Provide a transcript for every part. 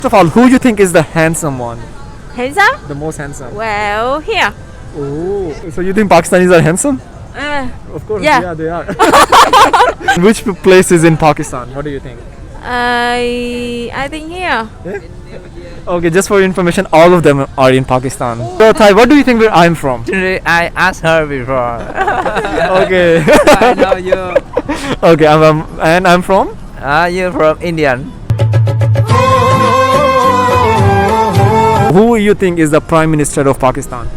First of all, who you think is the handsome one? Handsome? The most handsome? Well, here. Oh, so you think Pakistanis are handsome? Of course, Yeah. they are. Which place is in Pakistan? What do you think? I think here. Okay, just for information, all of them are in Pakistan. So, Thai, what do you think where I'm from? I asked her before. Okay. I know you. Okay, and I'm from? You're from Indian. Who you think is the Prime Minister of Pakistan?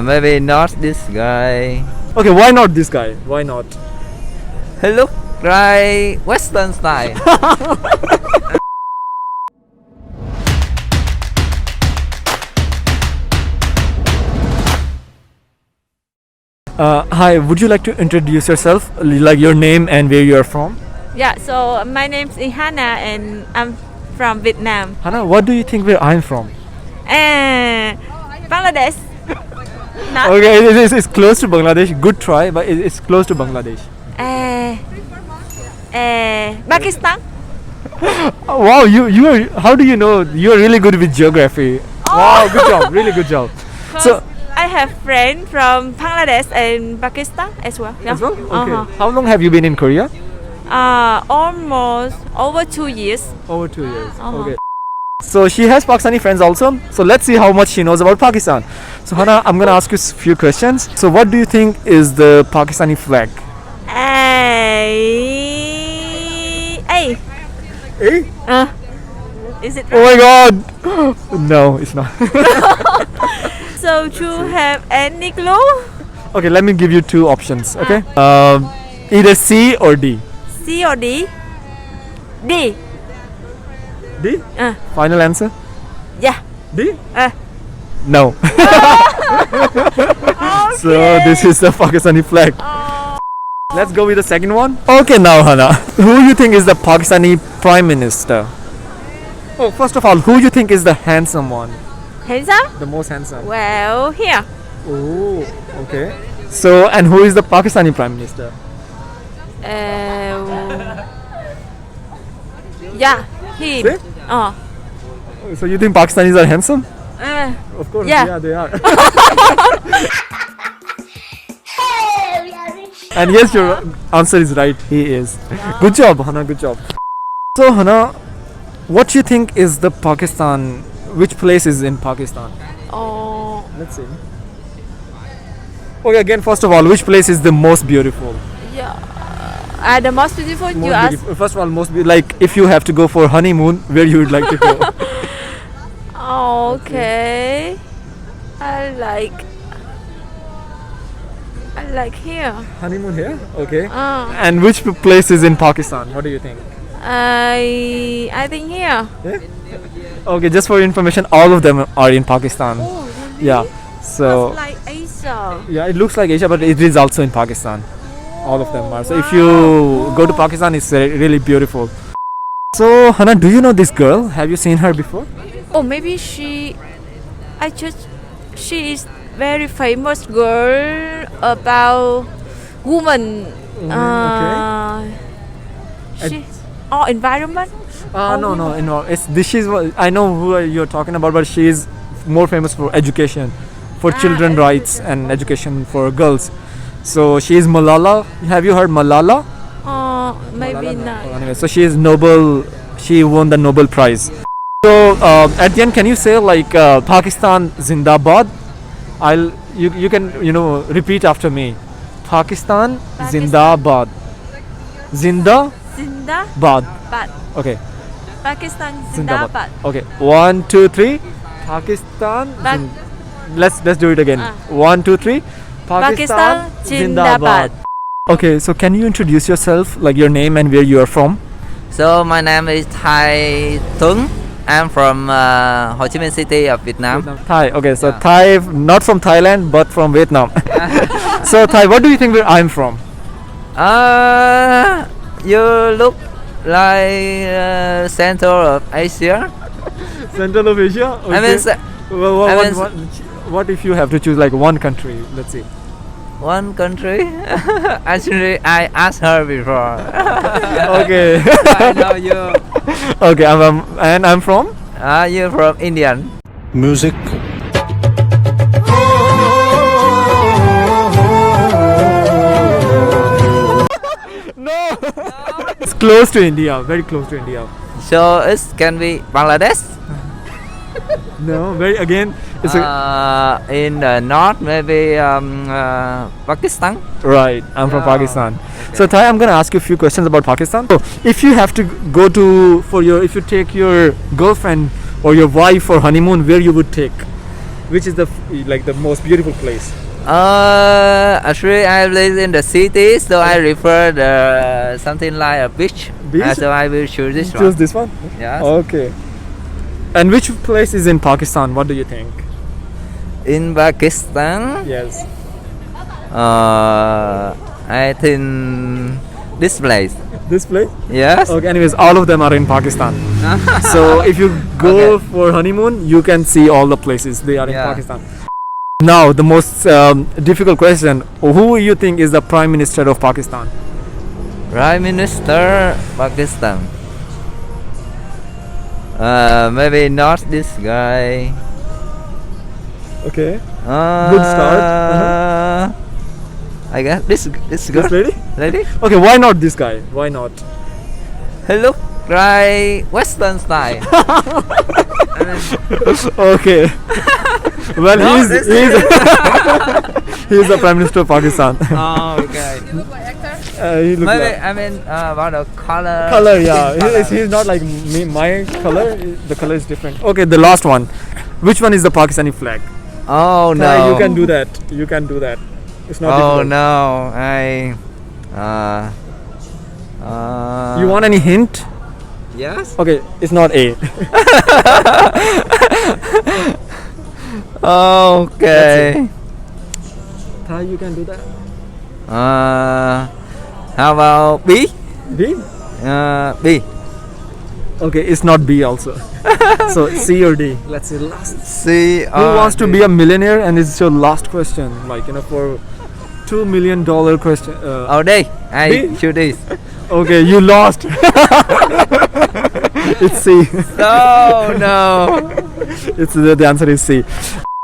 Maybe not this guy. Okay, why not this guy? Why not? He look like Western style. Hi, would you like to introduce yourself, like your name and where you are from? Yeah, so my name's Ihana and I'm from Vietnam. Hannah, what do you think where I'm from? Bangladesh. Not. Okay, it's close to Bangladesh. Good try, but it's close to Bangladesh. Pakistan. Oh, wow, you are. How do you know? You are really good with geography. Wow, good job, really good job. So I have friends from Bangladesh and Pakistan as well. Yeah. as well. Okay. Uh-huh. How long have you been in Korea? Almost over 2 years. Over 2 years. Uh-huh. Okay. So she has Pakistani friends also. So let's see how much she knows about Pakistan. So Hannah, I'm gonna ask you a few questions. So what do you think is the Pakistani flag? A. Eh? Is it Oh my God! No, it's not. so? To have any clue? Okay, let me give you two options. Okay. Either C or D. C or D? D. D? Uh. Final answer? Yeah. D? Uh. No. So this is the Pakistani flag. Let's go with the second one. Okay, now Hannah, who you think is the Pakistani Prime Minister? Oh, first of all, who you think is the handsome one? Handsome? The most handsome. Well, here. Oh, okay. So, and who is the Pakistani Prime Minister? Yeah, him. See? So you think Pakistanis are handsome? Of course, Yeah. they are. And yes, your answer is right. He is. Good job, Hannah. Good job. So Hannah, what you think is the Pakistan? Which place is in Pakistan? Oh, Let's see. Okay, again, first of all, which place is the most beautiful? yeah. The most beautiful you Most ask. beautiful. First of all, like if you have to go for honeymoon, where you would like to go? Okay. I like here. Honeymoon here? Okay. Uh, And which place is in Pakistan? What do you think? I think here. Okay, just for information, all of them are in Pakistan. Oh, really? Yeah. So Like Asia. yeah, it looks like Asia, but it is also in Pakistan. All of them are. So if you go to Pakistan, it's really beautiful. So Hannah, do you know this girl? Have you seen her before? Oh, maybe she is very famous girl about woman. She environment. No. I know who you're talking about, but she is more famous for education, for children rights and education for girls. So she is Malala. Have you heard Malala? Maybe Malala, no. not. Anyway, so she is Nobel. She won the Nobel Prize. So at the end, can you say like Pakistan Zindabad? You can repeat after me. Pakistan Zindabad. Zindabad. Bad. Okay. Pakistan Zindabad. Okay. 1, 2, 3. Pakistan. Let's do it again. 1, 2, 3. Pakistan Zindabad. Okay. So can you introduce yourself, like your name and where you are from? So my name is Thai Tung. I'm from Ho Chi Minh City of Vietnam. Thai. Okay. So Yeah. Thai, not from Thailand, but from Vietnam. So Thai, what do you think where I'm from? You look like center of Asia. Central of Asia. Okay. I mean, what if you have to choose like one country? Let's see. one country. Actually, I asked her before. Okay. I know you. Okay. And I'm from? Are you from Indian? Music. No. It's close to India. Very close to India. So it can be Bangladesh. No. Very again. It's In the north, maybe Pakistan. right. I'm from Yeah. Pakistan. Okay. So Thai, I'm gonna ask you a few questions about Pakistan. So, if you have to go to if you take your girlfriend or your wife for honeymoon, where you would take? Which is the most beautiful place? Actually, I live in the city, so I prefer something like a beach. Beach? So I will choose this Choose one. this one. Yes. Okay. And which place is in Pakistan? What do you think? In Pakistan, Yes. I think this place. This place? Yes. Okay. Anyways, all of them are in Pakistan. So if you go Okay. for honeymoon, you can see all the places. They are in Yeah. Pakistan. Now the most difficult question: who you think is the Prime Minister of Pakistan? Prime Minister Pakistan. Maybe not this guy. Okay. Good start. I guess this This girl. lady? Lady. Okay. Why not this guy? Why not? He look like Western style. I mean, Okay. Well, No, he's this he's the Prime Minister of Pakistan. oh, okay. He looks Maybe like I mean about the color. color. Yeah, Color. he's not like me. My color. The color is different. Okay, the last one. Which one is the Pakistani flag? Oh no. You can do that. You can do that. It's not Oh difficult. no. You want any hint? Yes. Okay, it's not A. Okay. Thai, you can do that. How about B? B? B. Okay, it's not B also. So C or D? Let's say last. C. Who wants to be a millionaire? And it's your last question. Like for $2 million question. Oh, D. I B? choose this. Okay, you lost. It's C. No, no. It's the answer is C.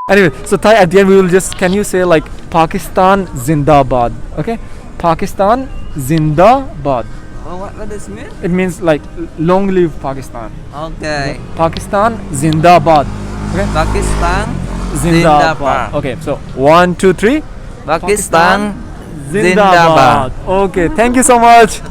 Anyway, so Thai, at the end we will just, can you say like Pakistan Zindabad? Okay, Pakistan Zindabad. Oh, what does it mean? It means like long live Pakistan. Okay. Pakistan Zindabad. Okay, Pakistan Zindabad. Zindabad. Okay, so 1, 2, 3. Pakistan Zindabad. Okay, thank you so much.